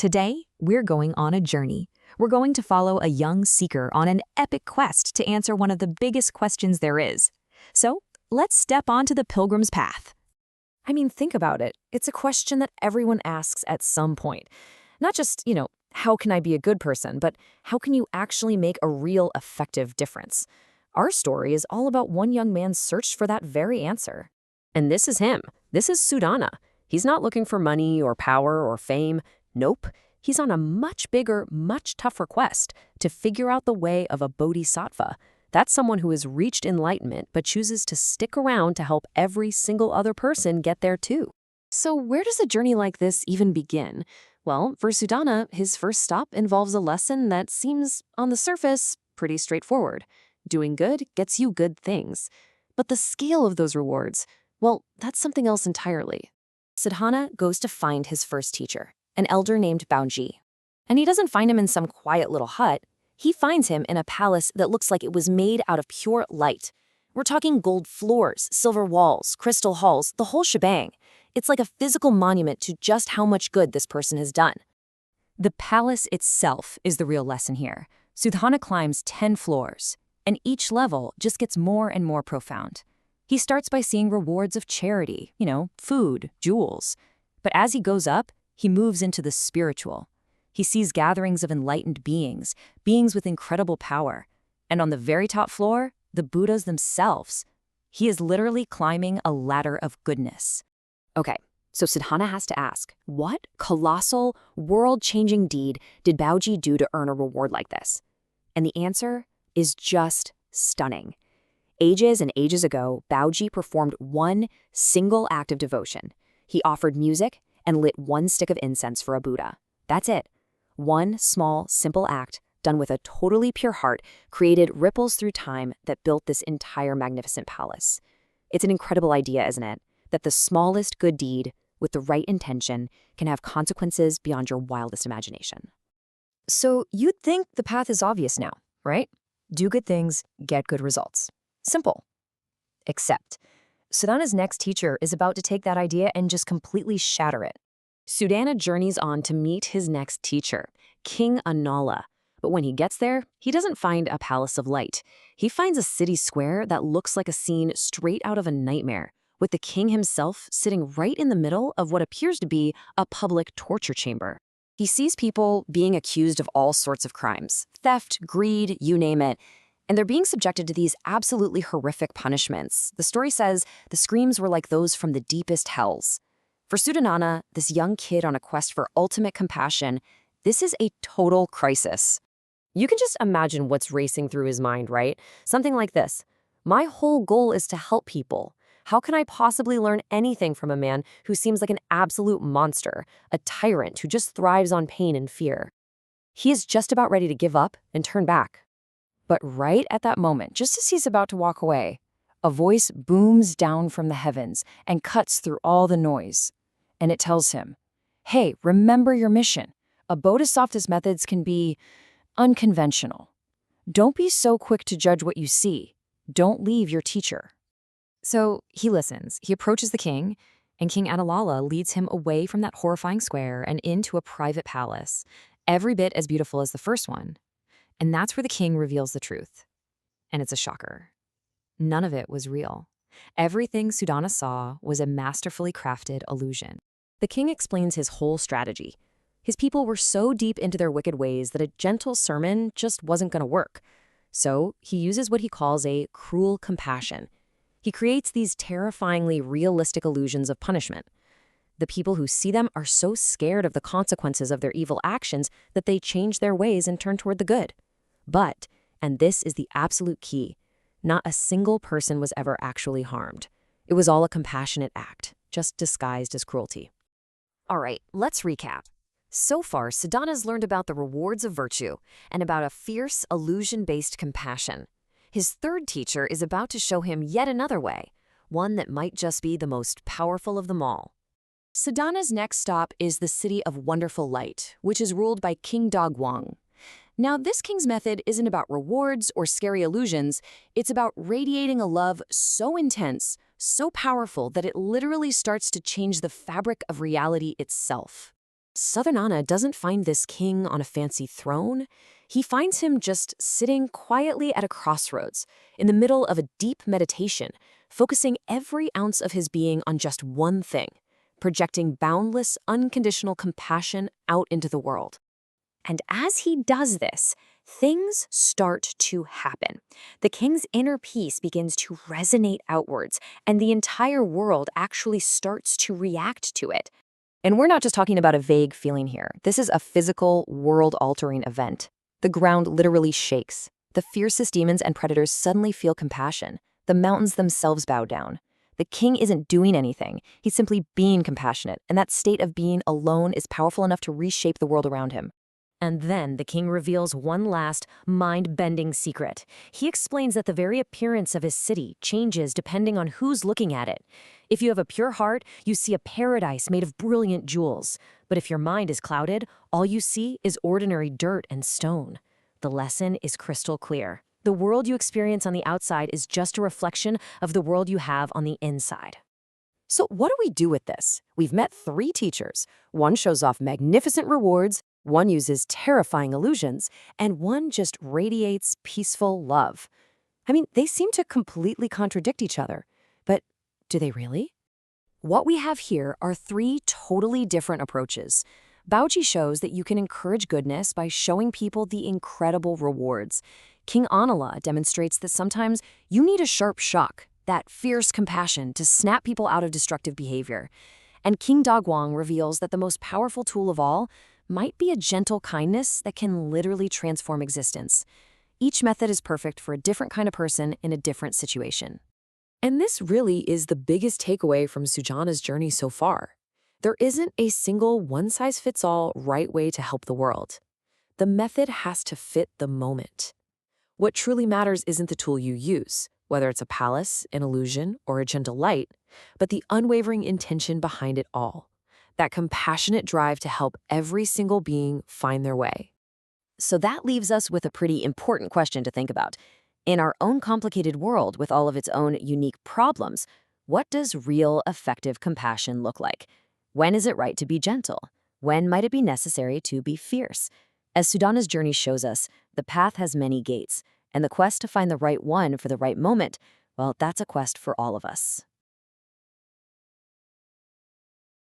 Today, we're going on a journey. We're going to follow a young seeker on an epic quest to answer one of the biggest questions there is. So, let's step onto the pilgrim's path. I mean, think about it. It's a question that everyone asks at some point. Not just, how can I be a good person, but how can you actually make a real effective difference? Our story is all about one young man's search for that very answer. And this is him. This is Sudana. He's not looking for money or power or fame. Nope. He's on a much bigger, much tougher quest to figure out the way of a bodhisattva. That's someone who has reached enlightenment but chooses to stick around to help every single other person get there too. So where does a journey like this even begin? Well, for Sudana, his first stop involves a lesson that seems, on the surface, pretty straightforward. Doing good gets you good things. But the scale of those rewards, well, that's something else entirely. Sudana goes to find his first teacher, an elder named Baoji. And he doesn't find him in some quiet little hut. He finds him in a palace that looks like it was made out of pure light. We're talking gold floors, silver walls, crystal halls, the whole shebang. It's like a physical monument to just how much good this person has done. The palace itself is the real lesson here. Sudhana climbs 10 floors, and each level just gets more and more profound. He starts by seeing rewards of charity, food, jewels. But as he goes up, he moves into the spiritual. He sees gatherings of enlightened beings with incredible power. And on the very top floor, the Buddhas themselves. He is literally climbing a ladder of goodness. Okay, so Sudhana has to ask, what colossal, world-changing deed did Baoji do to earn a reward like this? And the answer is just stunning. Ages and ages ago, Baoji performed one single act of devotion. He offered music and lit one stick of incense for a Buddha. That's it. One small, simple act, done with a totally pure heart, created ripples through time that built this entire magnificent palace. It's an incredible idea, isn't it? That the smallest good deed, with the right intention, can have consequences beyond your wildest imagination. So you'd think the path is obvious now, right? Do good things, get good results. Simple. Except, Sudana's next teacher is about to take that idea and just completely shatter it. Sudana journeys on to meet his next teacher, King Anala. But when he gets there, he doesn't find a palace of light. He finds a city square that looks like a scene straight out of a nightmare, with the king himself sitting right in the middle of what appears to be a public torture chamber. He sees people being accused of all sorts of crimes, theft, greed, you name it, and they're being subjected to these absolutely horrific punishments. The story says the screams were like those from the deepest hells. For Sudana, this young kid on a quest for ultimate compassion, this is a total crisis. You can just imagine what's racing through his mind, right? Something like this. My whole goal is to help people. How can I possibly learn anything from a man who seems like an absolute monster, a tyrant who just thrives on pain and fear? He is just about ready to give up and turn back. But right at that moment, just as he's about to walk away, a voice booms down from the heavens and cuts through all the noise. And it tells him, hey, remember your mission. A bodhisattva's methods can be unconventional. Don't be so quick to judge what you see. Don't leave your teacher. So he listens. He approaches the king, and King Anilala leads him away from that horrifying square and into a private palace, every bit as beautiful as the first one. And that's where the king reveals the truth. And it's a shocker. None of it was real. Everything Sudana saw was a masterfully crafted illusion. The king explains his whole strategy. His people were so deep into their wicked ways that a gentle sermon just wasn't going to work. So he uses what he calls a cruel compassion. He creates these terrifyingly realistic illusions of punishment. The people who see them are so scared of the consequences of their evil actions that they change their ways and turn toward the good. But, and this is the absolute key, not a single person was ever actually harmed. It was all a compassionate act, just disguised as cruelty. All right, let's recap. So far, Sudana's learned about the rewards of virtue and about a fierce, illusion-based compassion. His third teacher is about to show him yet another way, one that might just be the most powerful of them all. Sudana's next stop is the City of Wonderful Light, which is ruled by King Daguang. Now, this king's method isn't about rewards or scary illusions. It's about radiating a love so intense, so powerful that it literally starts to change the fabric of reality itself. Southern Anna doesn't find this king on a fancy throne. He finds him just sitting quietly at a crossroads, in the middle of a deep meditation, focusing every ounce of his being on just one thing, projecting boundless, unconditional compassion out into the world. And as he does this, things start to happen. The king's inner peace begins to resonate outwards, and the entire world actually starts to react to it. And we're not just talking about a vague feeling here. This is a physical, world-altering event. The ground literally shakes. The fiercest demons and predators suddenly feel compassion. The mountains themselves bow down. The king isn't doing anything. He's simply being compassionate, and that state of being alone is powerful enough to reshape the world around him. And then the king reveals one last, mind-bending secret. He explains that the very appearance of his city changes depending on who's looking at it. If you have a pure heart, you see a paradise made of brilliant jewels. But if your mind is clouded, all you see is ordinary dirt and stone. The lesson is crystal clear. The world you experience on the outside is just a reflection of the world you have on the inside. So what do we do with this? We've met 3 teachers. One shows off magnificent rewards, one uses terrifying illusions, and one just radiates peaceful love. I mean, they seem to completely contradict each other. But do they really? What we have here are 3 totally different approaches. Baoji shows that you can encourage goodness by showing people the incredible rewards. King Anala demonstrates that sometimes you need a sharp shock, that fierce compassion to snap people out of destructive behavior. And King Daguang reveals that the most powerful tool of all might be a gentle kindness that can literally transform existence. Each method is perfect for a different kind of person in a different situation. And this really is the biggest takeaway from Sujana's journey so far. There isn't a single one-size-fits-all right way to help the world. The method has to fit the moment. What truly matters isn't the tool you use, whether it's a palace, an illusion, or a gentle light, but the unwavering intention behind it all. That compassionate drive to help every single being find their way. So that leaves us with a pretty important question to think about. In our own complicated world with all of its own unique problems, what does real, effective compassion look like? When is it right to be gentle? When might it be necessary to be fierce? As Sudhana's journey shows us, the path has many gates, and the quest to find the right one for the right moment, well, that's a quest for all of us.